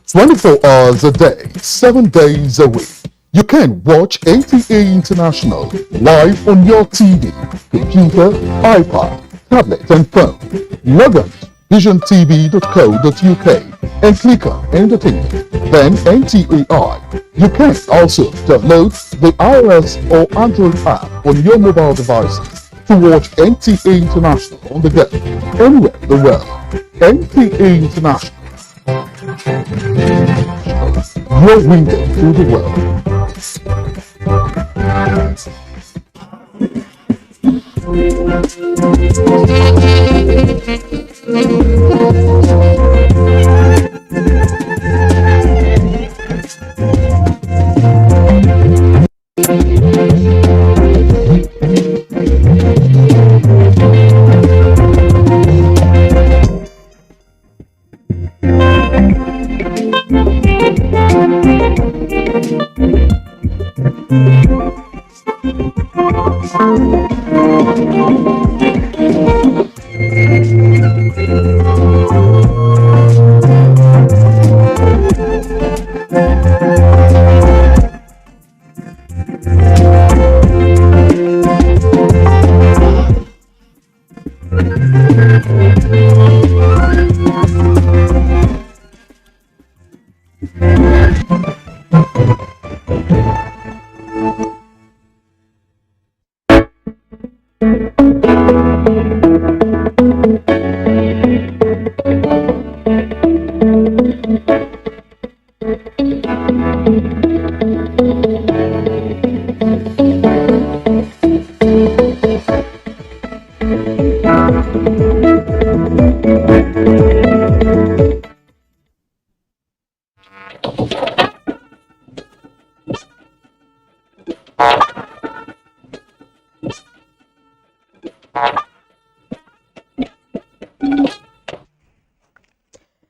24 hours a day, 7 days a week. You can watch NTA International live on your TV, computer, iPad, tablet and phone. Log on to visiontv.co.uk and click on Entertainment, then NTAI. You can also download the iOS or Android app on your mobile devices to watch NTA International on the go, anywhere in the world. NTA International, your window to the world.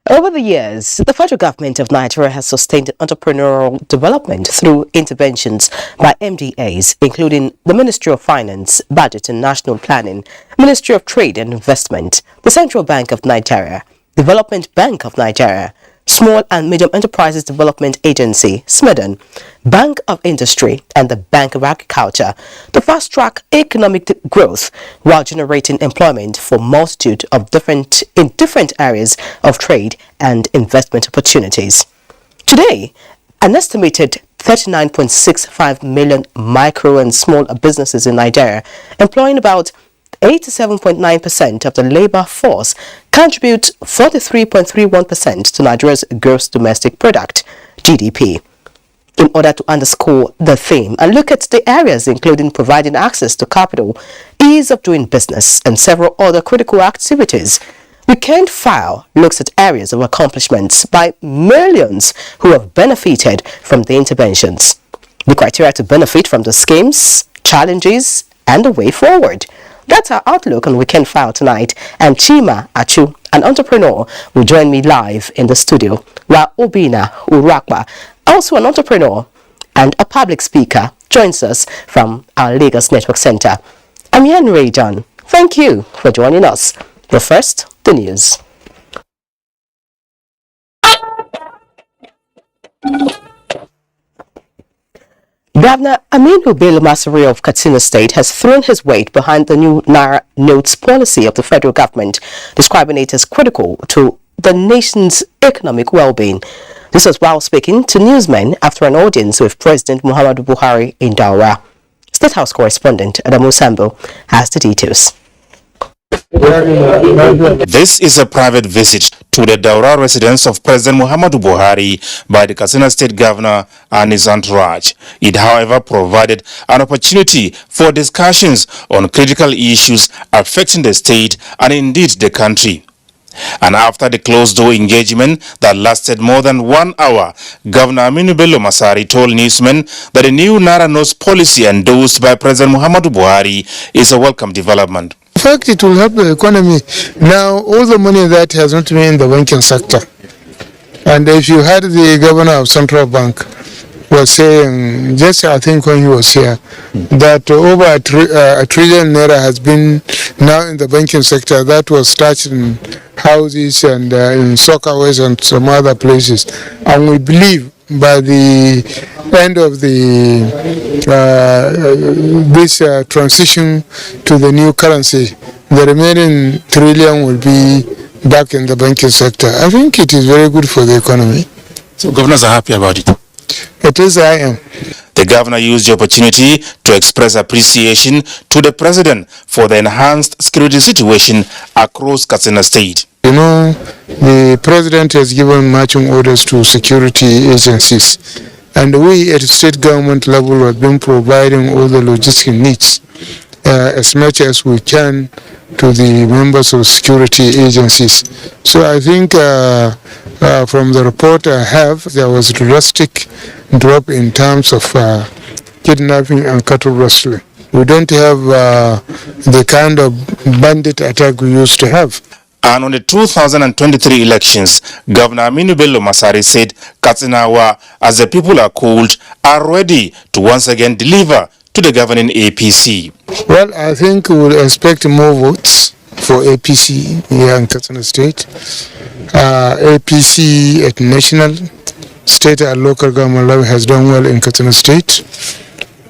Over the years, the federal government of Nigeria has sustained entrepreneurial development through interventions by MDAs, including the Ministry of Finance, Budget and National Planning, Ministry of Trade and Investment, the Central Bank of Nigeria, Development Bank of Nigeria, Small and Medium Enterprises Development Agency, SMEDAN, Bank of Industry, and the Bank of Agriculture to fast-track economic growth while generating employment for multitude of different areas of trade and investment opportunities. Today, an estimated 39.65 million micro and small businesses in Nigeria, employing about 87.9% of the labor force, contribute 43.31% to Nigeria's gross domestic product, GDP. In order to underscore the theme and look at the areas including providing access to capital, ease of doing business, and several other critical activities, Weekend File looks at areas of accomplishments by millions who have benefited from the interventions, the criteria to benefit from the schemes, challenges, and the way forward. That's our outlook on Weekend File tonight, and Chima Achu, an entrepreneur, will join me live in the studio, while Obina Urakba, also an entrepreneur and a public speaker, joins us from our Lagos Network Center. I'm Yan Ray John. Thank you for joining us. But first, the news. Governor Aminu Bello Masari of Katsina State has thrown his weight behind the new Naira notes policy of the federal government, describing it as critical to the nation's economic well-being. This was while speaking to newsmen after an audience with President Muhammadu Buhari in Daura. State House correspondent Adamu Sambo has the details. This is a private visit to the Daura residence of President Muhammadu Buhari by the Katsina State Governor and his entourage. It, however, provided an opportunity for discussions on critical issues affecting the state and indeed the country. And after the closed-door engagement that lasted more than 1 hour, Governor Aminu Bello Masari told newsmen that the new Naira notes policy endorsed by President Muhammadu Buhari is a welcome development. In fact, it will help the economy. Now, all the money that has not been in the banking sector. And if you had the governor of Central Bank, was saying, just I think when he was here, that over a trillion naira has been now in the banking sector that was touched in houses and in soccerways and some other places. And we believe by the end of this transition to the new currency, the remaining trillion will be back in the banking sector. I think it is very good for the economy. So governors are happy about it? It is, I am. The governor used the opportunity to express appreciation to the president for the enhanced security situation across Katsina State. You know, the president has given marching orders to security agencies, and we at the state government level have been providing all the logistic needs as much as we can to the members of security agencies. So I think from the report I have, there was a drastic drop in terms of kidnapping and cattle rustling. We don't have the kind of bandit attack we used to have. And on the 2023 elections, Governor Aminu Bello Masari said Katsinawa, as the people are called, are ready to once again deliver to the governing APC. Well, I think we will expect more votes for APC here in Katsina State. APC at national, state and local government level has done well in Katsina State.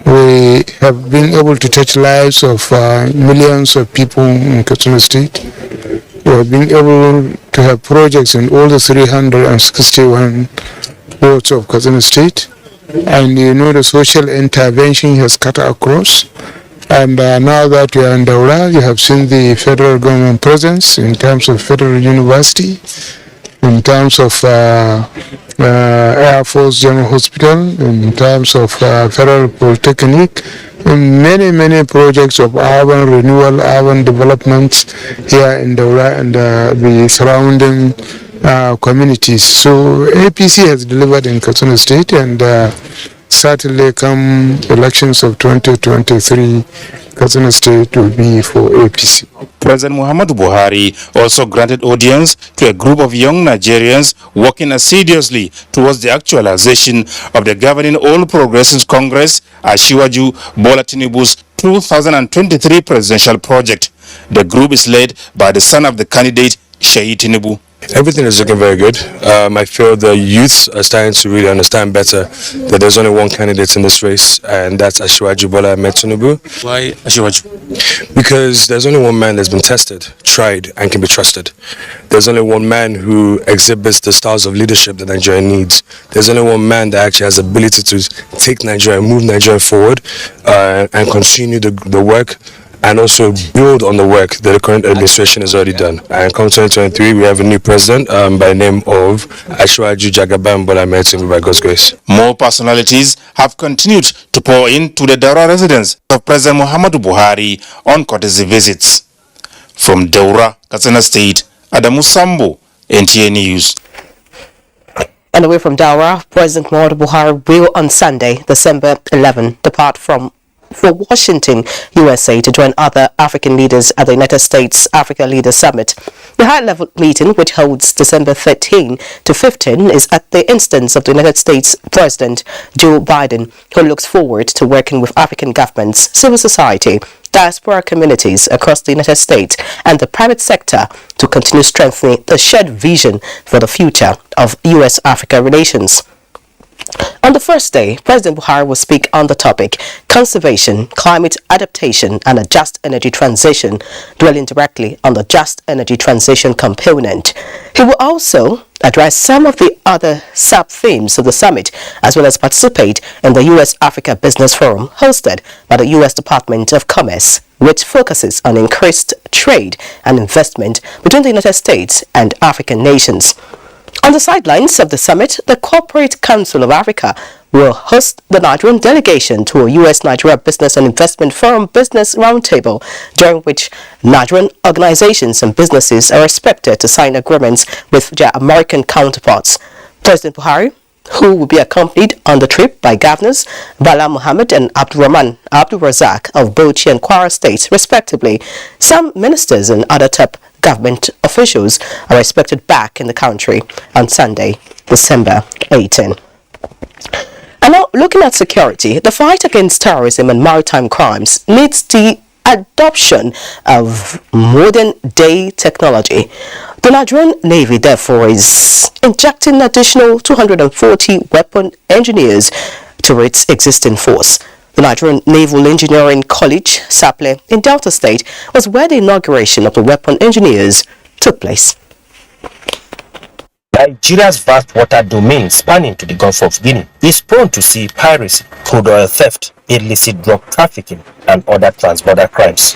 We have been able to touch lives of millions of people in Katsina State. We have been able to have projects in all the 361 wards of Katsina State. And you know, the social intervention has cut across. And now that you are in Daura, you have seen the federal government presence in terms of federal university, in terms of Air Force General Hospital, in terms of Federal Polytechnic, and many projects of urban renewal, urban development here in Daura and the surrounding communities. So APC has delivered in Katsina State, and certainly come elections of 2023, Katsina State will be for APC. President Muhammadu Buhari also granted audience to a group of young Nigerians working assiduously towards the actualization of the governing All Progressives Congress, Asiwaju Bola Tinubu's 2023 presidential project. The group is led by the son of the candidate, Sheyi Tinubu. Everything is looking very good. I feel the youths are starting to really understand better that there's only one candidate in this race, and that's Asiwaju Bola Tinubu. Why Asiwaju? Because there's only one man that's been tested, tried, and can be trusted. There's only one man who exhibits the styles of leadership that Nigeria needs. There's only one man that actually has the ability to take Nigeria, move Nigeria forward, and continue the work, and also build on the work that the current administration has already done. And come 2023, we have a new president by the name of Asiwaju Jagaban Bola Tinubu, by God's grace. More personalities have continued to pour into the Daura residence of President Muhammadu Buhari on courtesy visits. From Daura, Katsina State, Adamu Sambo, NTA News. And away from Daura, President Muhammadu Buhari will on Sunday, December 11, depart for Washington, USA to join other African leaders at the United States Africa Leaders Summit. The high-level meeting, which holds December 13 to 15, is at the instance of the United States President Joe Biden, who looks forward to working with African governments, civil society, diaspora communities across the United States and the private sector to continue strengthening the shared vision for the future of U.S.-Africa relations. On the first day, President Buhari will speak on the topic conservation, climate adaptation and a just energy transition, dwelling directly on the just energy transition component. He will also address some of the other sub-themes of the summit, as well as participate in the U.S.-Africa Business Forum hosted by the U.S. Department of Commerce, which focuses on increased trade and investment between the United States and African nations. On the sidelines of the summit, the Corporate Council of Africa will host the Nigerian delegation to a U.S.-Nigeria Business and Investment Forum Business Roundtable, during which Nigerian organizations and businesses are expected to sign agreements with their American counterparts. President Buhari, who will be accompanied on the trip by governors Bala Mohammed and Abdurrahman Abdul Razak of Bauchi and Kwara states, respectively. Some ministers and other top government officials are expected back in the country on Sunday, December 18. And now, looking at security, the fight against terrorism and maritime crimes needs the adoption of modern-day technology. The Nigerian Navy, therefore, is injecting additional 240 weapon engineers to its existing force. The Nigerian Naval Engineering College, SAPLE, in Delta State, was where the inauguration of the weapon engineers took place. Nigeria's vast water domain spanning to the Gulf of Guinea is prone to sea piracy, crude oil theft, illicit drug trafficking, and other transborder crimes.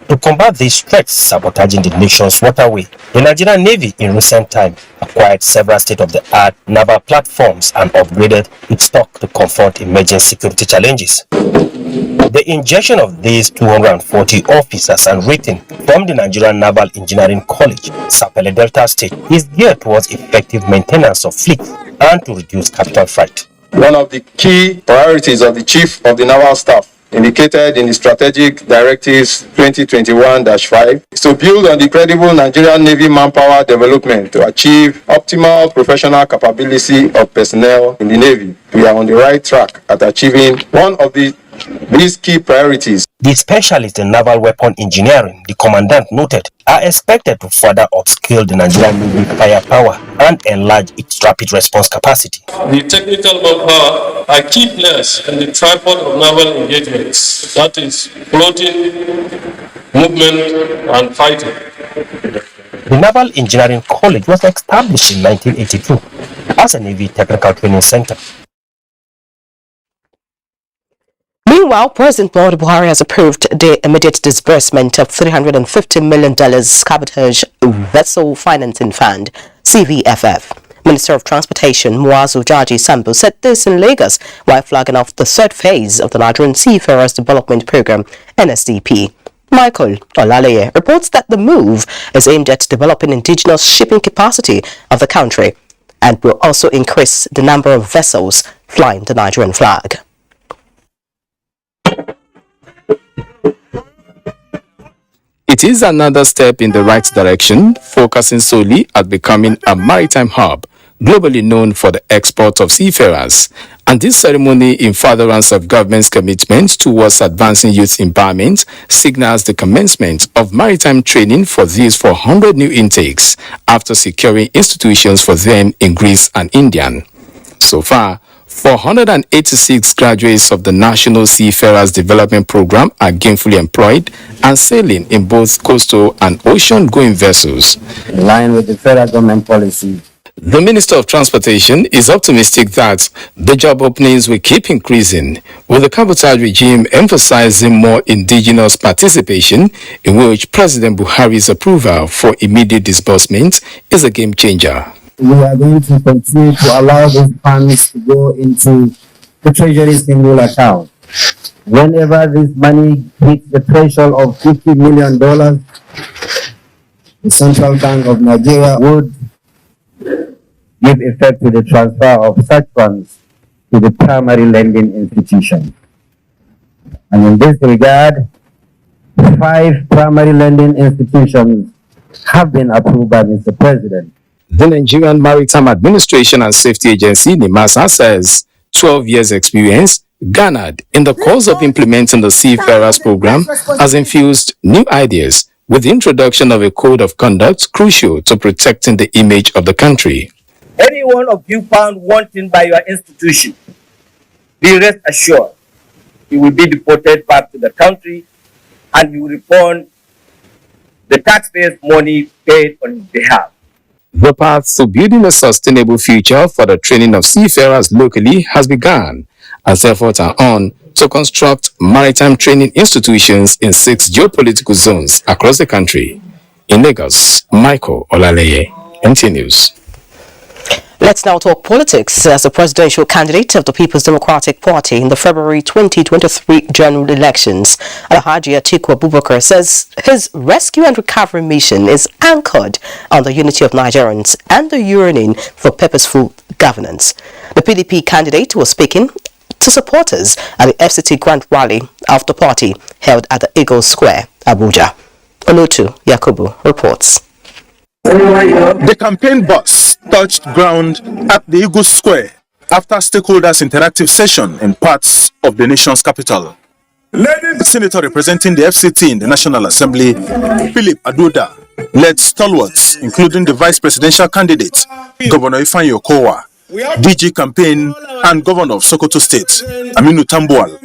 To combat these threats sabotaging the nation's waterway, the Nigerian Navy in recent time acquired several state-of-the-art naval platforms and upgraded its stock to confront emerging security challenges. The injection of these 240 officers and rating from the Nigerian Naval Engineering College, Sapele Delta State, is geared towards effective maintenance of fleets and to reduce capital freight. One of the key priorities of the Chief of the Naval Staff indicated in the Strategic Directives 2021-5 is to build on the credible Nigerian Navy manpower development to achieve optimal professional capability of personnel in the Navy. We are on the right track at achieving one of these key priorities. The specialists in naval weapon engineering, the commandant noted, are expected to further upskill the Nigerian Navy firepower and enlarge its rapid response capacity. The technical manpower are key players in the tripod of naval engagements, that is, floating, movement, and fighting. The Naval Engineering College was established in 1982 as a Navy technical training center. Meanwhile, President Muhammadu Buhari has approved the immediate disbursement of $350 million cabotage vessel financing fund, CVFF. Minister of Transportation Muazu Jaji Sambo said this in Lagos while flagging off the third phase of the Nigerian Seafarers Development Program, NSDP. Michael Olaleye reports that the move is aimed at developing indigenous shipping capacity of the country and will also increase the number of vessels flying the Nigerian flag. It is another step in the right direction, focusing solely at becoming a maritime hub, globally known for the export of seafarers. And this ceremony, in furtherance of government's commitment towards advancing youth empowerment, signals the commencement of maritime training for these 400 new intakes after securing institutions for them in Greece and India. So far, 486 graduates of the National Seafarers Development Program are gainfully employed and sailing in both coastal and ocean-going vessels. In line with the federal government policy, the Minister of Transportation is optimistic that the job openings will keep increasing, with the cabotage regime emphasizing more indigenous participation, in which President Buhari's approval for immediate disbursement is a game changer. We are going to continue to allow these funds to go into the Treasury single account. Whenever this money hits the threshold of $50 million, the Central Bank of Nigeria would give effect to the transfer of such funds to the primary lending institution. And in this regard, 5 primary lending institutions have been approved by Mr. President. The Nigerian Maritime Administration and Safety Agency, NIMASA, says 12 years experience garnered in the course of implementing the Seafarers Program has infused new ideas with the introduction of a code of conduct crucial to protecting the image of the country. Any one of you found wanting by your institution, be rest assured, he will be deported back to the country and he will return the taxpayers' money paid on his behalf. The path to building a sustainable future for the training of seafarers locally has begun, as efforts are on to construct maritime training institutions in 6 geopolitical zones across the country. In Lagos, Michael Olaleye, NTA News. Let's now talk politics. As the presidential candidate of the People's Democratic Party in the February 2023 general elections, Alhaji Atiku Abubakar says his rescue and recovery mission is anchored on the unity of Nigerians and the yearning for purposeful governance. The PDP candidate was speaking to supporters at the FCT Grand Rally of the party held at the Eagle Square, Abuja. Onutu Yakubu reports. The campaign bus touched ground at the Eagle Square after stakeholders' interactive session in parts of the nation's capital. The senator representing the FCT in the National Assembly, Philip Aduda, led stalwarts, including the vice presidential candidate, Governor Ifeanyi Okowa, DG campaign, and Governor of Sokoto State, Aminu Tambuwal,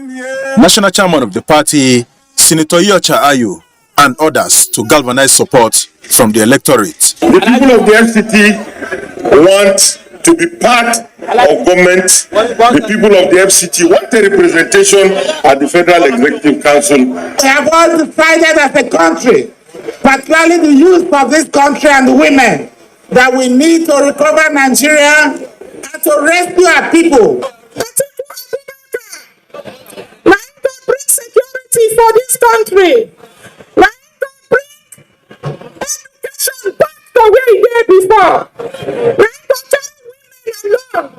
National Chairman of the party, Senator Iyorchia Ayu, and others to galvanize support from the electorate. The people of the FCT want to be part of government. The people of the FCT want a representation at the Federal Executive Council. We have all decided as a country, particularly the youth of this country and the women, that we need to recover Nigeria and to rescue our people. Right to bring security for this country. Right to bring education back to where it was before. Right to tell women alone.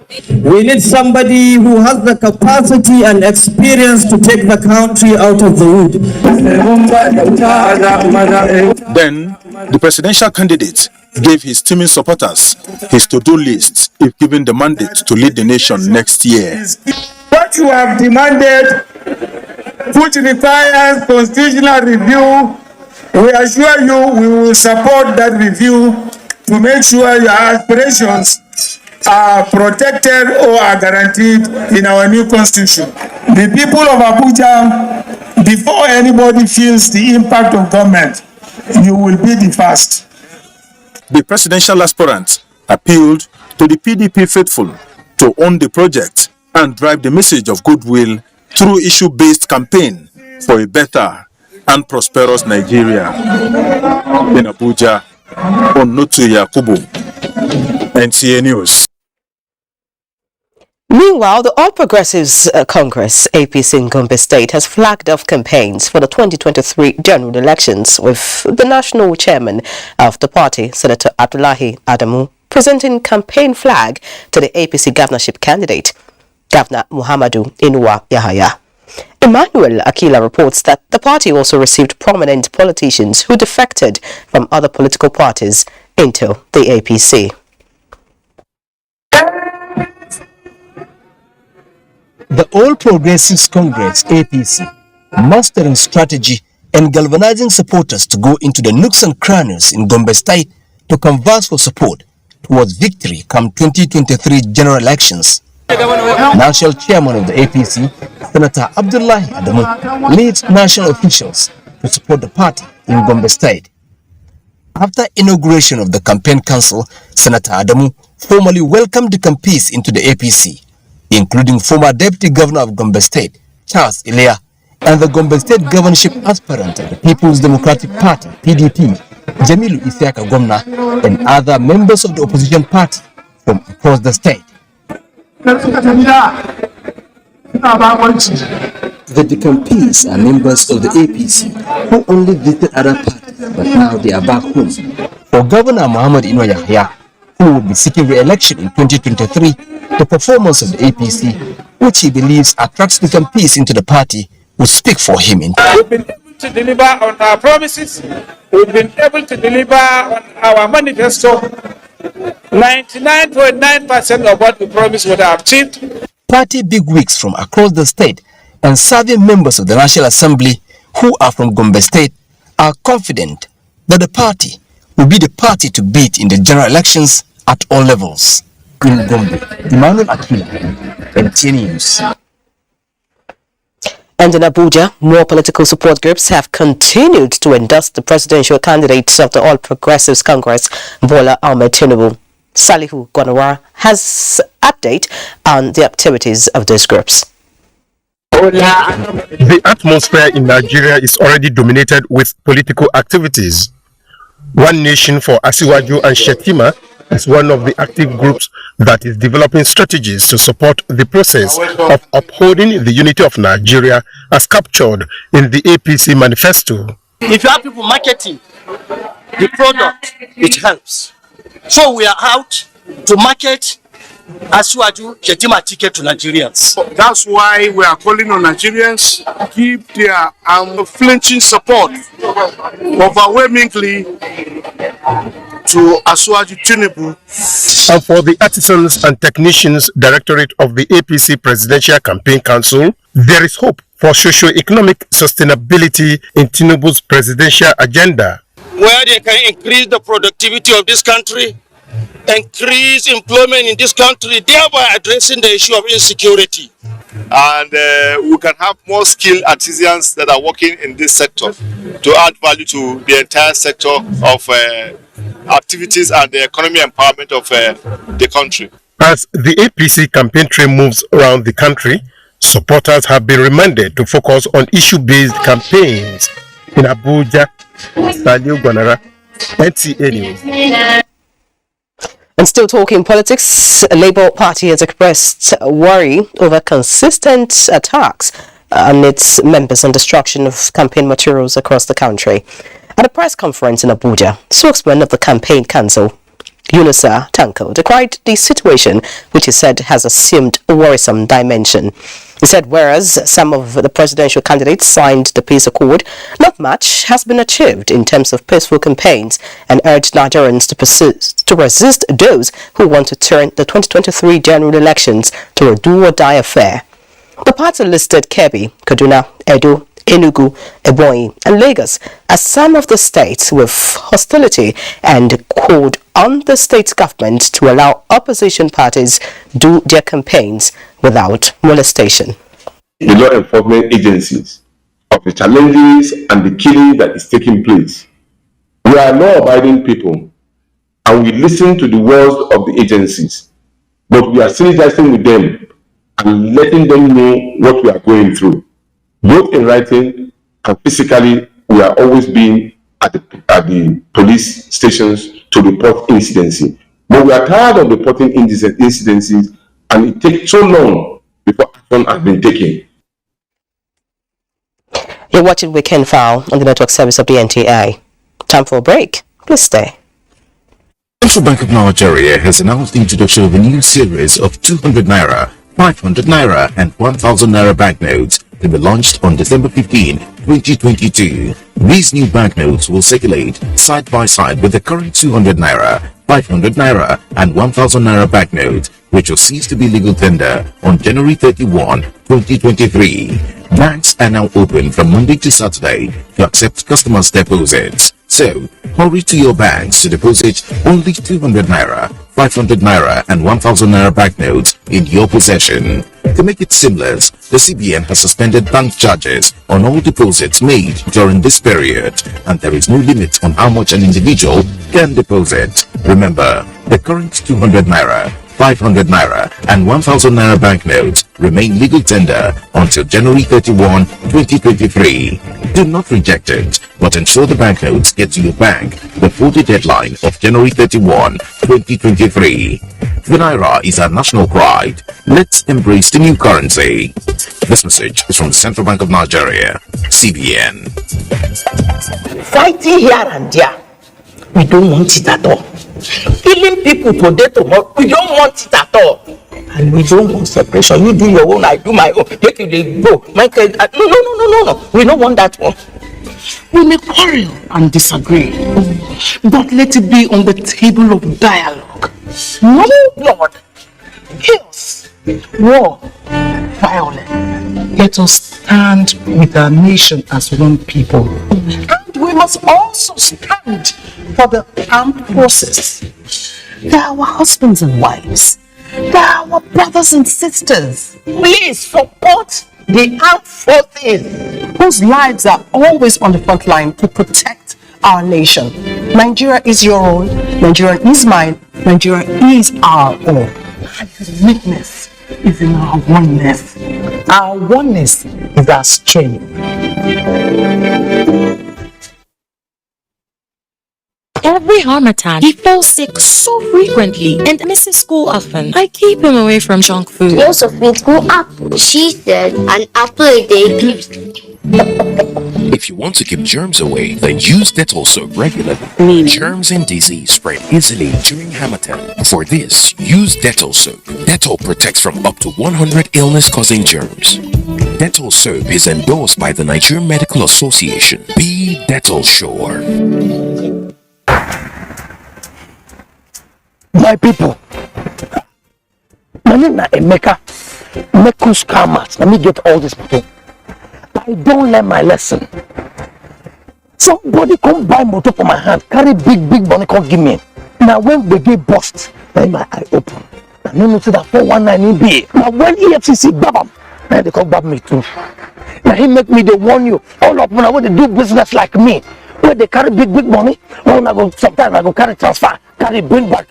We need somebody who has the capacity and experience to take the country out of the wood. Then, the presidential candidate gave his teaming supporters his to-do list if given the mandate to lead the nation next year. What you have demanded, which requires constitutional review, we assure you we will support that review to make sure your aspirations are protected or are guaranteed in our new constitution. The people of Abuja, before anybody feels the impact of government, you will be the first. The presidential aspirant appealed to the PDP faithful to own the project and drive the message of goodwill through issue-based campaign for a better and prosperous Nigeria. In Abuja, Onotu Yakubu, NTA News. Meanwhile, the All Progressives Congress, APC in Gombe State, has flagged off campaigns for the 2023 general elections, with the national chairman of the party, Senator Abdullahi Adamu, presenting campaign flag to the APC governorship candidate, Governor Muhammadu Inuwa Yahaya. Emmanuel Akila reports that the party also received prominent politicians who defected from other political parties into the APC. The All Progressives Congress, APC, mastering strategy and galvanizing supporters to go into the nooks and crannies in Gombe State to canvass for support towards victory come 2023 general elections. National chairman of the APC, Senator Abdullahi Adamu, leads national officials to support the party in Gombe State. After inauguration of the campaign council, Senator Adamu formally welcomed the campees into the APC, including former Deputy Governor of Gombe State, Charles Ilea, and the Gombe State governorship aspirant of the People's Democratic Party, PDP, Jamilu Isiaka Gomna, and other members of the opposition party from across the state. The decampees are members of the APC who only visited other parties, but now they are back home. For Governor Muhammadu Inuwa Yahaya, who will be seeking re-election in 2023, the performance of the APC, which he believes attracts the campees into the party, will speak for him. We've been able to deliver on our promises. We've been able to deliver on our manifesto. 99.9% of what we promised would have achieved. Party bigwigs from across the state and serving members of the National Assembly who are from Gombe State are confident that the party will be the party to beat in the general elections at all levels. In Gombe, Emmanuel Akila, NTA News. And in Abuja, more political support groups have continued to endorse the presidential candidates of the All Progressives Congress, Bola Ahmed Tinubu. Salihu Gwanawara has update on the activities of these groups. The atmosphere in Nigeria is already dominated with political activities. One Nation for Asiwaju and Shetima is one of the active groups that is developing strategies to support the process of upholding the unity of Nigeria as captured in the APC manifesto. If you have people marketing the product, it helps. So we are out to market Asiwaju Shetima ticket to Nigerians. That's why we are calling on Nigerians to give their unflinching support overwhelmingly to Asuwaju Tinubu. And for the Artisans and Technicians Directorate of the APC Presidential Campaign Council, there is hope for socio-economic sustainability in Tinubu's presidential agenda, where they can increase the productivity of this country, increase employment in this country, thereby addressing the issue of insecurity. And we can have more skilled artisans that are working in this sector to add value to the entire sector of activities and the economy empowerment of the country. As the APC campaign train moves around the country, supporters have been reminded to focus on issue-based campaigns. In Abuja, Sadio Gwanara, NTA News. And still talking politics, Labour Party has expressed worry over consistent attacks on its members and destruction of campaign materials across the country. At a press conference in Abuja, spokesman of the campaign council, Yunusa Tanko, decried the situation, which he said has assumed a worrisome dimension. He said whereas some of the presidential candidates signed the peace accord, not much has been achieved in terms of peaceful campaigns, and urged Nigerians to resist those who want to turn the 2023 general elections to a do-or-die affair. The party listed Kebbi, Kaduna, Edo, Enugu, Ebonyi, and Lagos as some of the states with hostility, and called on the state government to allow opposition parties do their campaigns without molestation. The law enforcement agencies of the challenges and the killing that is taking place. We are law-abiding people and we listen to the words of the agencies, but we are synergizing with them and letting them know what we are going through. Both in writing and physically, we are always being at the police stations to report incidences. But we are tired of reporting incidences, and it takes so long before action has been taken. You're watching Weekend File on the network service of the NTA. Time for a break. Please stay. Central Bank of Nigeria has announced the introduction of a new series of 200 Naira, 500 Naira and 1000 Naira banknotes to be launched on December 15, 2022. These new banknotes will circulate side by side with the current 200 Naira, 500 Naira and 1000 Naira banknotes, which will cease to be legal tender on January 31, 2023. Banks are now open from Monday to Saturday to accept customers' deposits. So, hurry to your banks to deposit only 200 Naira, 500 Naira and 1000 Naira banknotes in your possession. To make it seamless, the CBN has suspended bank charges on all deposits made during this period, and there is no limit on how much an individual can deposit. Remember, the current 200 Naira, 500 Naira and 1000 Naira banknotes remain legal tender until January 31, 2023. Do not reject it, but ensure the banknotes get to your bank before the deadline of January 31, 2023. The Naira is our national pride. Let's embrace the new currency. This message is from the Central Bank of Nigeria, CBN. Fighting here and there, we don't want it at all. Killing people today, tomorrow, we don't want it at all. And we don't want separation. You do your own, I do my own. Make you go. No. We don't want that one. We may quarrel and disagree, but let it be on the table of dialogue. No blood, chaos, war, violence. Let us stand with our nation as one people. And we must also stand for the armed forces. They are our husbands and wives. They are our brothers and sisters. Please support the armed forces, whose lives are always on the front line to protect our nation. Nigeria is your own. Nigeria is mine. Nigeria is our own. Our uniqueness is in our oneness. Our oneness is our strength. Every harmattan, he falls sick so frequently and misses school often. I keep him away from junk food. He also feeds school apple. She said an apple a day keeps... If you want to keep germs away, then use Dettol soap regularly. Germs and disease spread easily during harmattan. For this, use Dettol soap. Dettol protects from up to 100 illness-causing germs. Dettol soap is endorsed by the Nigerian Medical Association. Be Dettol sure. My people, my name is Emeka. Mekus Kamat. Let me get all this money. I don't learn my lesson. Somebody come buy motor for my hand, carry big money, come give me. Now when we get bust, then my eye open. I know to that 419 be. Now when EFCC babam, now they come bab me too. Now he make me they warn you. All of them when they do business like me, where they carry big money, when I go sometimes I go carry transfer, carry bring back.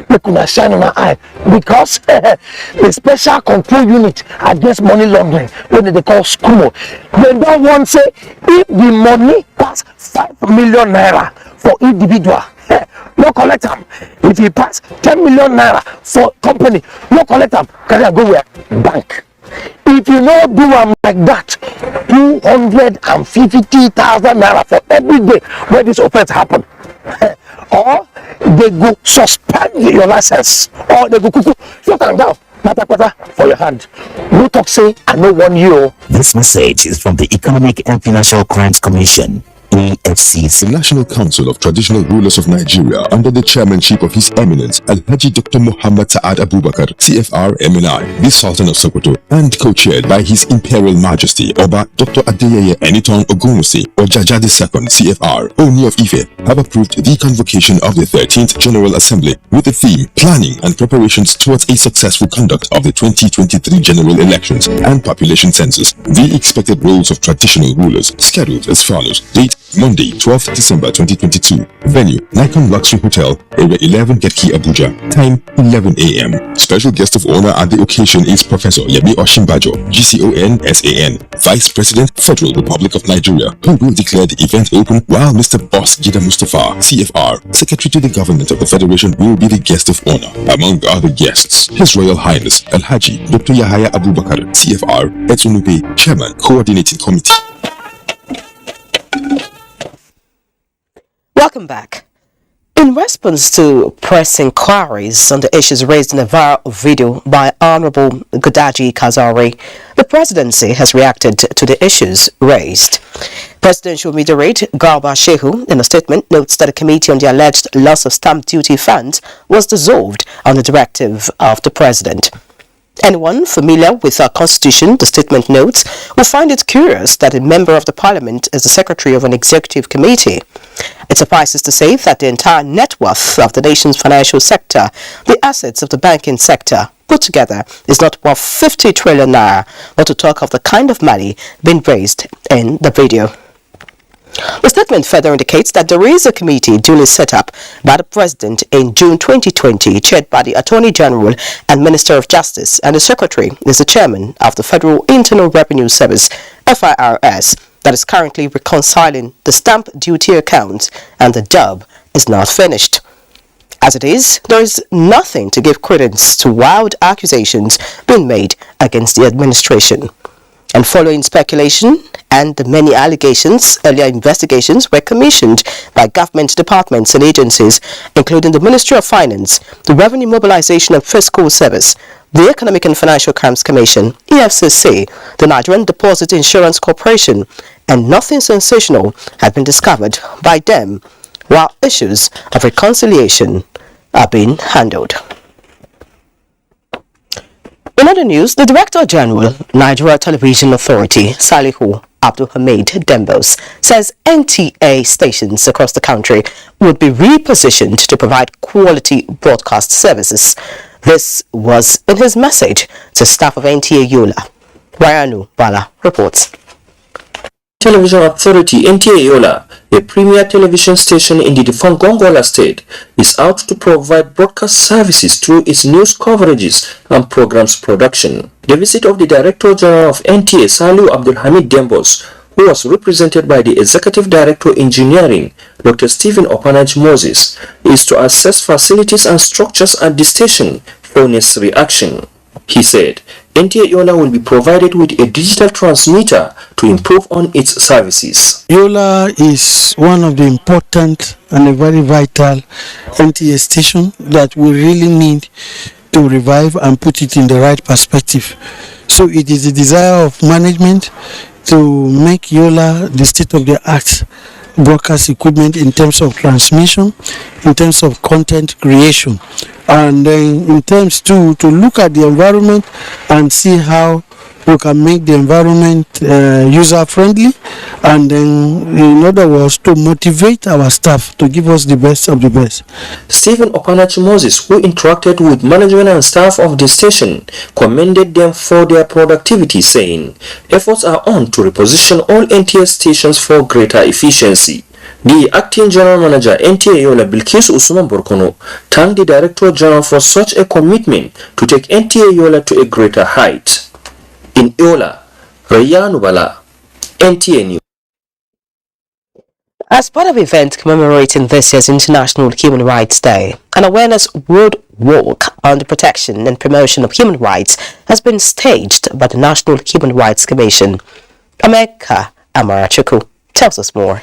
They could shine in my eye because the special control unit against money laundering, when they call SCRUMO, they don't want to say if the money pass 5 million naira for individual, no collect them. If it pass 10 million naira for company, no collect them. Can I go where? Bank. If you don't do them like that, 250,000 naira for every day where this offense happen. Or they go suspend your license, or they go shut them down. Matter for your hand. No talk say I know 1 year. This message is from the Economic and Financial Crimes Commission. EFCC. The National Council of Traditional Rulers of Nigeria, under the chairmanship of His Eminence Alhaji Dr. Muhammad Sa'ad Abubakar, CFR MNI, the Sultan of Sokoto, and co-chaired by His Imperial Majesty Oba Dr. Adeyeye Eniton Ogunwusi Ojaja II, CFR, Oni of Ife, have approved the convocation of the 13th General Assembly with the theme Planning and Preparations Towards a Successful Conduct of the 2023 General Elections and Population Census. The expected roles of traditional rulers scheduled as follows. Date Monday, 12th December 2022. Venue, Nikon Luxury Hotel, Area 11, Getki, Abuja. Time, 11 a.m. Special guest of honor at the occasion is Professor Yemi Oshimbajo, GCON SAN, Vice President, Federal Republic of Nigeria, who will declare the event open, while Mr. Boss Gida Mustafa, CFR, Secretary to the Government of the Federation, will be the guest of honor. Among other guests, His Royal Highness Alhaji Dr. Yahaya Abubakar, CFR, Etsunupe, Chairman, Coordinating Committee. Welcome back. In response to press inquiries on the issues raised in a viral video by Honorable Godaji Kazari, the presidency has reacted to the issues raised. Presidential Media Aide Garba Shehu, in a statement, notes that a committee on the alleged loss of stamp duty funds was dissolved on the directive of the president. Anyone familiar with our constitution, the statement notes, will find it curious that a member of the parliament is the secretary of an executive committee. It suffices to say that the entire net worth of the nation's financial sector, the assets of the banking sector, put together is not worth 50 trillion naira, not to talk of the kind of money being raised in the video. The statement further indicates that there is a committee duly set up by the President in June 2020, chaired by the Attorney General and Minister of Justice, and the Secretary is the Chairman of the Federal Internal Revenue Service, FIRS, that is currently reconciling the stamp duty accounts, and the job is not finished. As it is, there is nothing to give credence to wild accusations being made against the administration. And following speculation and the many allegations, earlier investigations were commissioned by government departments and agencies, including the Ministry of Finance, the Revenue Mobilization and Fiscal Service, the Economic and Financial Crimes Commission, EFCC, the Nigerian Deposit Insurance Corporation, and nothing sensational had been discovered by them, while issues of reconciliation are being handled. In other news, the Director General, Nigeria Television Authority, Salihu Abdulhamid Dembos, says NTA stations across the country would be repositioned to provide quality broadcast services. This was in his message to staff of NTA Yola. Rayanu Bala reports. Television Authority NTA Yola, a premier television station in the defunct Gongola state, is out to provide broadcast services through its news coverages and programs production. The visit of the Director General of NTA, Salihu Abdulhamid Dembos, who was represented by the Executive Director Engineering, Dr. Stephen Opanaj Moses, is to assess facilities and structures at the station for necessary action. He said, NTA Yola will be provided with a digital transmitter to improve on its services. Yola is one of the important and a very vital NTA station that we really need to revive and put it in the right perspective. So it is the desire of management to make Yola the state of the art broadcast equipment, in terms of transmission, in terms of content creation, and then in terms too to look at the environment and see how we can make the environment user friendly, and then in other words to motivate our staff to give us the best of the best. Stephen Okanachi Moses, who interacted with management and staff of the station, commended them for their productivity, saying efforts are on to reposition all NTA stations for greater efficiency. The acting general manager NTA Yola Bilkis Usman Borkono thanked the director general for such a commitment to take NTA Yola to a greater height. In Yola, Rayanu Bala, NTA News. As part of event commemorating this year's International Human Rights Day, an awareness road walk on the protection and promotion of human rights has been staged by the National Human Rights Commission. Ameka Amarachuku tells us more.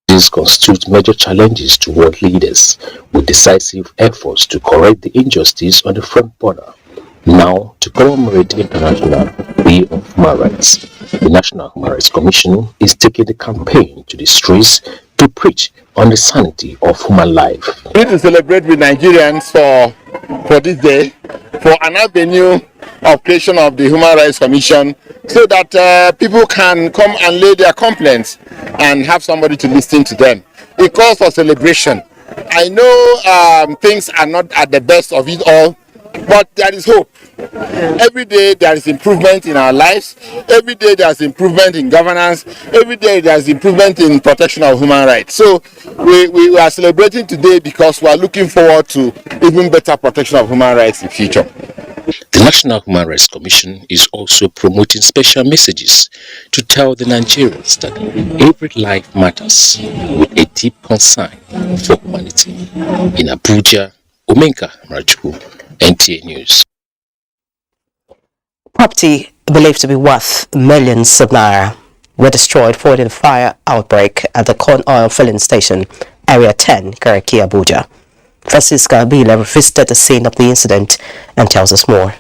These constitute major challenges to world leaders with decisive efforts to correct the injustice on the front border. Now, to commemorate International Day of Human Rights, the National Human Rights Commission is taking the campaign to the streets to preach on the sanity of human life. We need to celebrate with Nigerians for this day, for an avenue of creation of the Human Rights Commission, so that people can come and lay their complaints and have somebody to listen to them. It calls for celebration. I know things are not at the best of it all, but there is hope. Every day there is improvement in our lives. Every day there is improvement in governance. Every day there is improvement in protection of human rights. So we are celebrating today because we are looking forward to even better protection of human rights in future. The National Human Rights Commission is also promoting special messages to tell the Nigerians that every life matters, with a deep concern for humanity. In Abuja, Omenka Marajuku, NTA News. Property believed to be worth millions of naira were destroyed following a fire outbreak at the corn oil filling station, Area 10, Karaki, Abuja. Francisca Abila visited the scene of the incident and tells us more.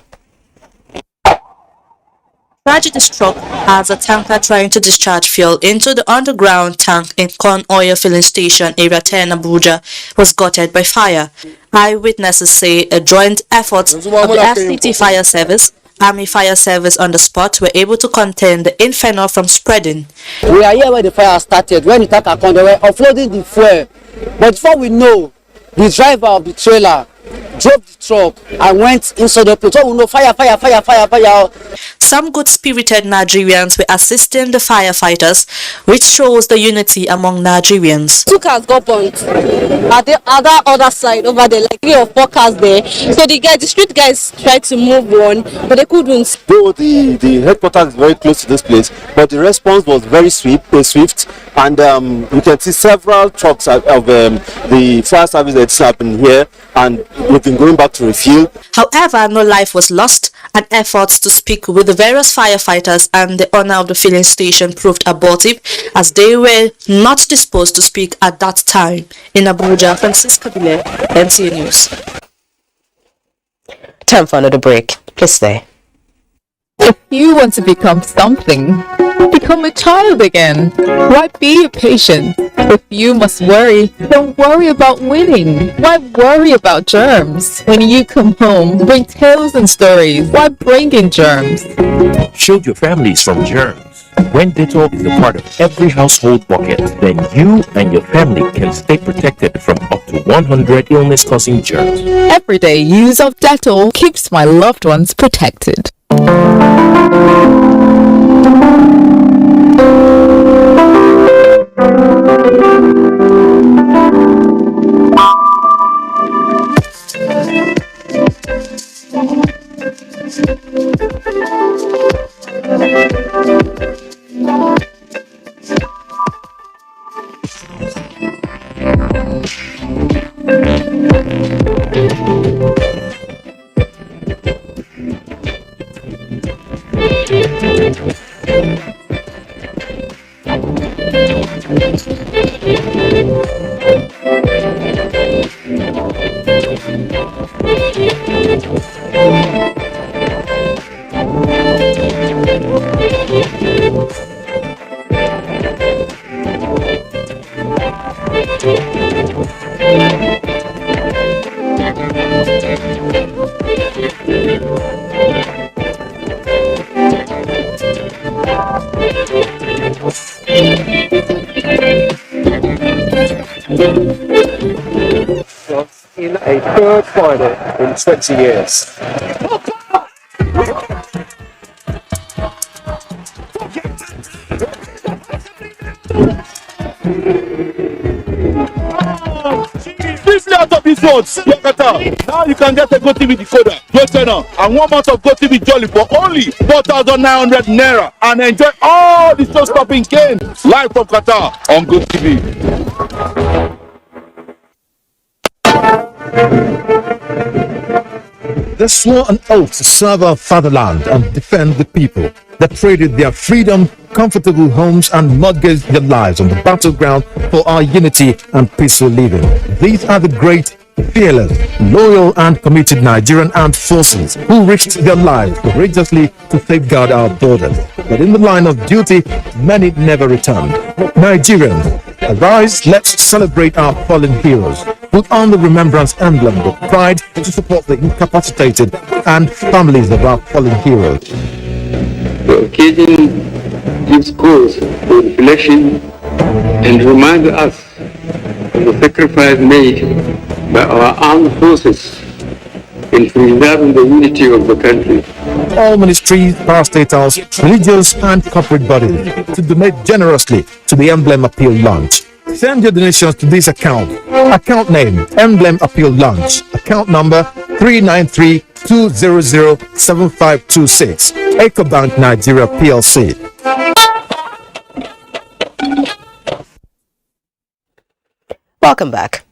Tragedy struck as a tanker trying to discharge fuel into the underground tank in corn oil filling station Area 10 Abuja was gutted by fire. Eyewitnesses say a joint effort of the FCT Fire Service, Army Fire Service on the spot were able to contain the inferno from spreading. We are here where the fire started. When the tanker came, they were offloading the fuel. But before we know, the driver of the trailer drove the truck and went inside the place. Oh no, fire, fire, fire, fire, fire. Some good-spirited Nigerians were assisting the firefighters, which shows the unity among Nigerians. 2 cars got burnt at the other side over there, like 3 or 4 cars there. So the street guys tried to move one, but they couldn't. Though the headquarters is very close to this place, but the response was very swift, and we can see several trucks of the fire service that's happened here, and we've been going back to refuel. However, no life was lost, and efforts to speak with the various firefighters and the owner of the filling station proved abortive, as they were not disposed to speak at that time. In Abuja, Francisca Bile, NTA News. Time for another break. Please stay. If you want to become something, become a child again. Why be patient? If you must worry, don't worry about winning. Why worry about germs? When you come home, bring tales and stories. Why bring in germs? Shield your families from germs. When Dettol is a part of every household bucket, then you and your family can stay protected from up to 100 illness-causing germs. Everyday use of Dettol keeps my loved ones protected. third Friday in 20 years. Briefly out of this road, now you can get a GoTV decoder, Go channel, and 1 month of GoTV Jolly for only 4,900 naira, and enjoy all the show-stopping games live from Qatar on GoTV. They swore an oath to serve our fatherland and defend the people. They traded their freedom, comfortable homes, and mortgaged their lives on the battleground for our unity and peaceful living. These are the great, fearless, loyal, and committed Nigerian armed forces who risked their lives courageously to safeguard our borders. But in the line of duty, many never returned. Nigerians, arise, let's celebrate our fallen heroes. Put on the remembrance emblem with pride to support the incapacitated and families of our fallen heroes. The occasion gives cause for reflection and reminds us of the sacrifice made by our armed forces in preserving the unity of the country. All ministries, parastatals, religious and corporate bodies to donate generously to the Emblem Appeal Launch. Send your donations to this account. Account name, Emblem Appeal Launch. Account number 393-200-7526. EcoBank Nigeria PLC. Welcome back.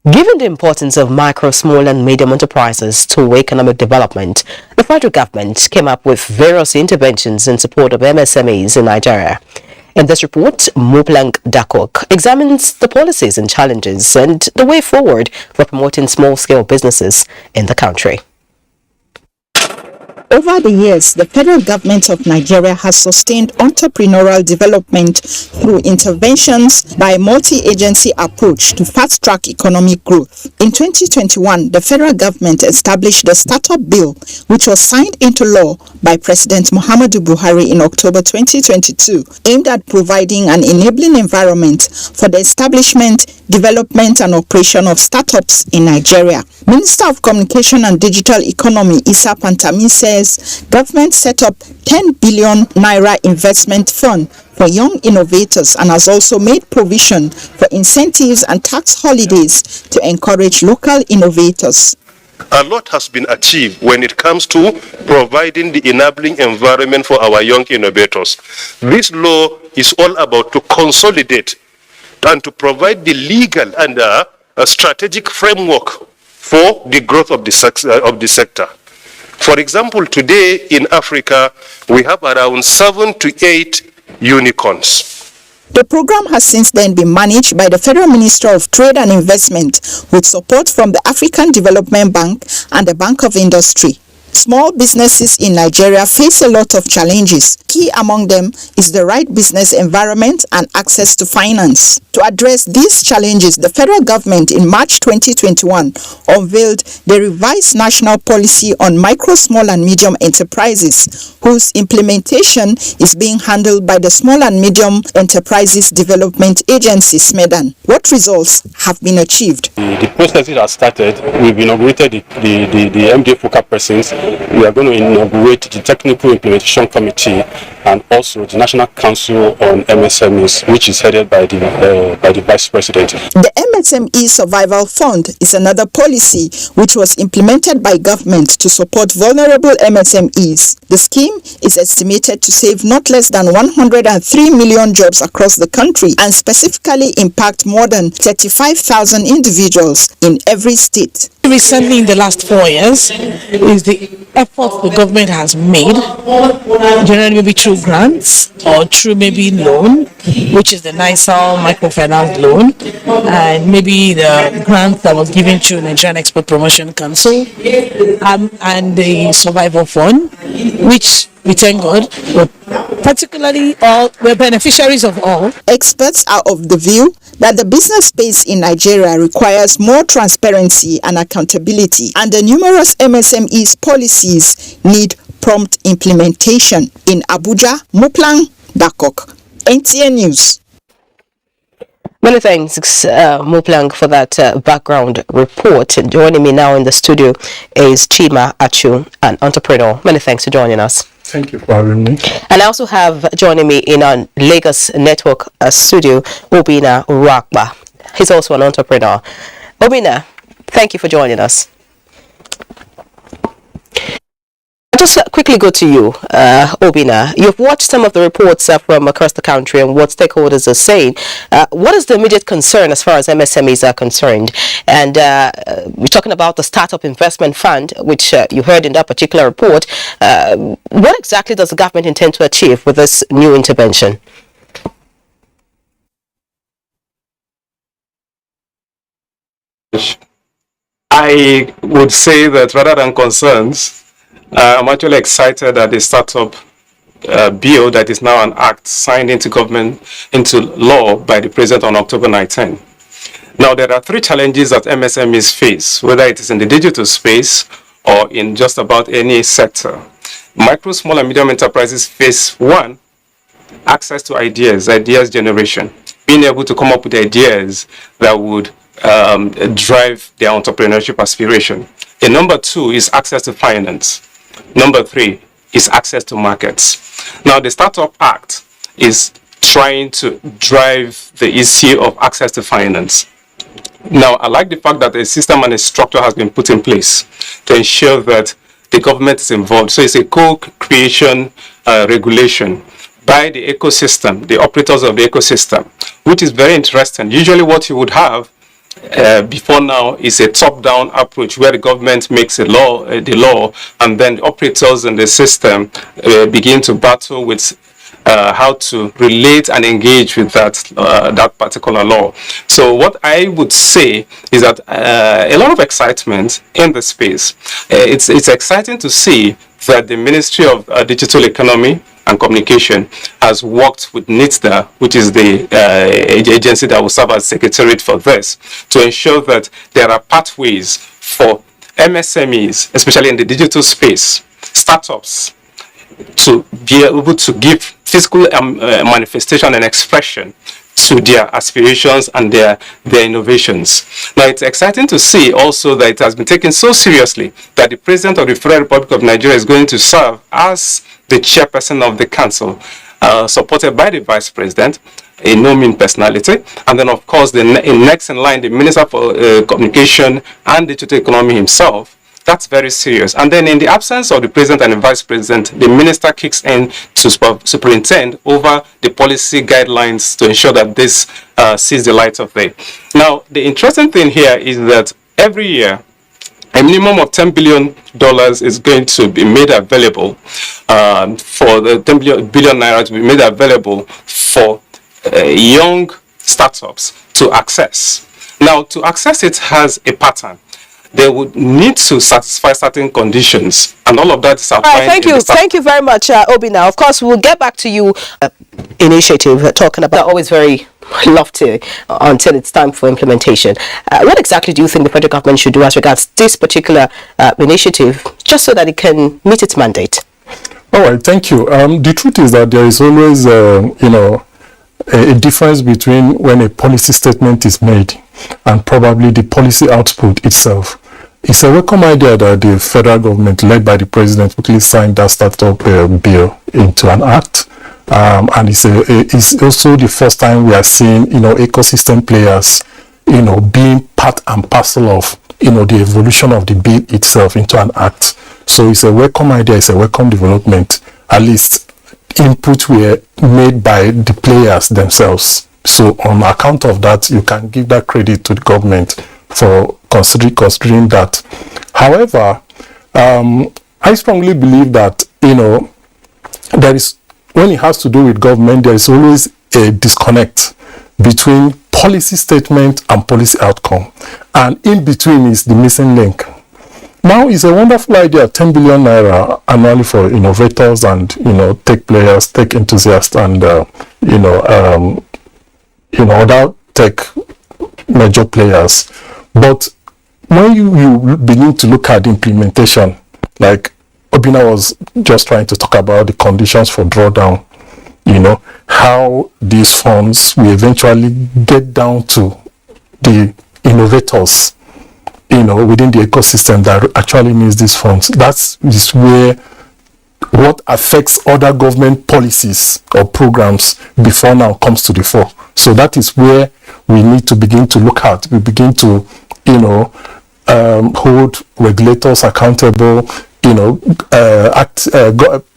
Given the importance of micro, small and medium enterprises to economic development, the federal government came up with various interventions in support of MSMEs in Nigeria. In this report, Muplang Dakok examines the policies and challenges and the way forward for promoting small-scale businesses in the country. Over the years, the federal government of Nigeria has sustained entrepreneurial development through interventions by a multi-agency approach to fast-track economic growth. In 2021, the federal government established the Startup Bill, which was signed into law by President Muhammadu Buhari in October 2022, aimed at providing an enabling environment for the establishment, development and operation of startups in Nigeria. Minister of Communication and Digital Economy Issa Pantami says government set up 10 billion naira investment fund for young innovators and has also made provision for incentives and tax holidays to encourage local innovators. A lot has been achieved when it comes to providing the enabling environment for our young innovators. This law is all about to consolidate and to provide the legal and a strategic framework for the growth of the sector. For example, today in Africa, we have around 7 to 8 unicorns. The program has since then been managed by the Federal Ministry of Trade and Investment with support from the African Development Bank and the Bank of Industry. Small businesses in Nigeria face a lot of challenges. Key among them is the right business environment and access to finance. To address these challenges, the federal government in March 2021 unveiled the revised national policy on micro, small and medium enterprises, whose implementation is being handled by the Small and Medium Enterprises Development Agency, SMEDAN. What results have been achieved? The process has started. We've inaugurated the MDA focal persons. We are going to inaugurate the Technical Implementation Committee and also the National Council on MSMEs, which is headed by the Vice President. The MSME Survival Fund is another policy which was implemented by government to support vulnerable MSMEs. The scheme is estimated to save not less than 103 million jobs across the country and specifically impact more than 35,000 individuals in every state. Recently, in the last 4 years, is the effort the government has made, generally maybe through grants or through maybe loan, which is the NISAL microfinance loan, and maybe the grant that was given to Nigerian Export Promotion Council, and the Survival Fund, which we thank God, but particularly all we're beneficiaries of all. Experts are of the view that the business space in Nigeria requires more transparency and accountability, and the numerous MSMEs policies need prompt implementation. In Abuja, Muplang Dakok, NTA News. Many thanks, Moplang, for that background report. Joining me now in the studio is Chima Achu, an entrepreneur. Many thanks for joining us. Thank you for having me. And I also have joining me in our Lagos network studio, Obina Urakba. He's also an entrepreneur. Obina, thank you for joining us. I'll just quickly go to you, Obina. You've watched some of the reports from across the country and what stakeholders are saying. What is the immediate concern as far as MSMEs are concerned? And we're talking about the Startup Investment Fund, which you heard in that particular report. What exactly does the government intend to achieve with this new intervention? I would say that rather than concerns, I'm actually excited that the startup bill that is now an act signed into law by the president on October 19. Now, there are three challenges that MSMEs face, whether it is in the digital space or in just about any sector. Micro, small, and medium enterprises face one, access to ideas generation, being able to come up with ideas that would drive their entrepreneurship aspiration. And number two is access to finance. Number three is access to markets. Now, the Startup Act is trying to drive the issue of access to finance. Now, I like the fact that a system and a structure has been put in place to ensure that the government is involved. So it's a co-creation regulation by the ecosystem, the operators of the ecosystem, which is very interesting. Usually what you would have before now is a top-down approach where the government makes the law, and then the operators in the system begin to battle with how to relate and engage with that particular law. So what I would say is that a lot of excitement in the space. It's exciting to see that the Ministry of Digital Economy and Communication has worked with NITDA, which is the agency that will serve as secretariat for this, to ensure that there are pathways for MSMEs, especially in the digital space, startups, to be able to give physical manifestation and expression to their aspirations and their innovations. Now, it's exciting to see also that it has been taken so seriously that the President of the Federal Republic of Nigeria is going to serve as the chairperson of the council, supported by the Vice President, a no mean personality, and then of course next in line, the Minister for Communication and Digital Economy himself. That's very serious. And then in the absence of the President and the Vice President, the Minister kicks in to superintend over the policy guidelines to ensure that this sees the light of day. Now, the interesting thing here is that every year, a minimum of $10 billion is going to be made available for the 10 billion naira to be made available for young startups to access. Now, to access it has a pattern. They would need to satisfy certain conditions, and all of that is outlined. Thank you very much, Obina. Of course, we'll get back to you. Initiative talking about always very lofty until it's time for implementation. What exactly do you think the federal government should do as regards this particular initiative, just so that it can meet its mandate? All right, thank you. The truth is that there is always, a difference between when a policy statement is made and probably the policy output itself. It's a welcome idea that the federal government, led by the president, quickly signed that startup bill into an act. And it's also the first time we are seeing, ecosystem players, being part and parcel of, the evolution of the bill itself into an act. So it's a welcome idea, it's a welcome development. At least input were made by the players themselves. So on account of that, you can give that credit to the government for considering that. However, I strongly believe that, there is, when it has to do with government, there is always a disconnect between policy statement and policy outcome. And in between is the missing link. Now, it's a wonderful idea, 10 billion naira annually for innovators and, tech players, tech enthusiasts, and, other tech major players. But when you begin to look at the implementation, like Obina was just trying to talk about the conditions for drawdown, how these funds will eventually get down to the innovators, within the ecosystem that actually needs these funds. That is where what affects other government policies or programs before now comes to the fore. So that is where we need to begin to look at. We begin to, hold regulators accountable,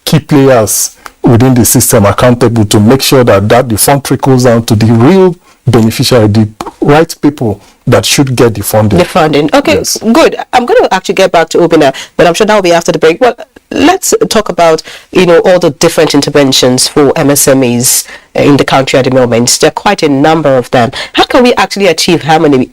key players within the system accountable to make sure that the fund trickles down to the real beneficiary, the right people that should get the funding. Okay, yes. Good. I'm going to actually get back to Obina, but I'm sure that will be after the break. Well, let's talk about, all the different interventions for MSMEs in the country at the moment. There are quite a number of them. How can we actually achieve how many,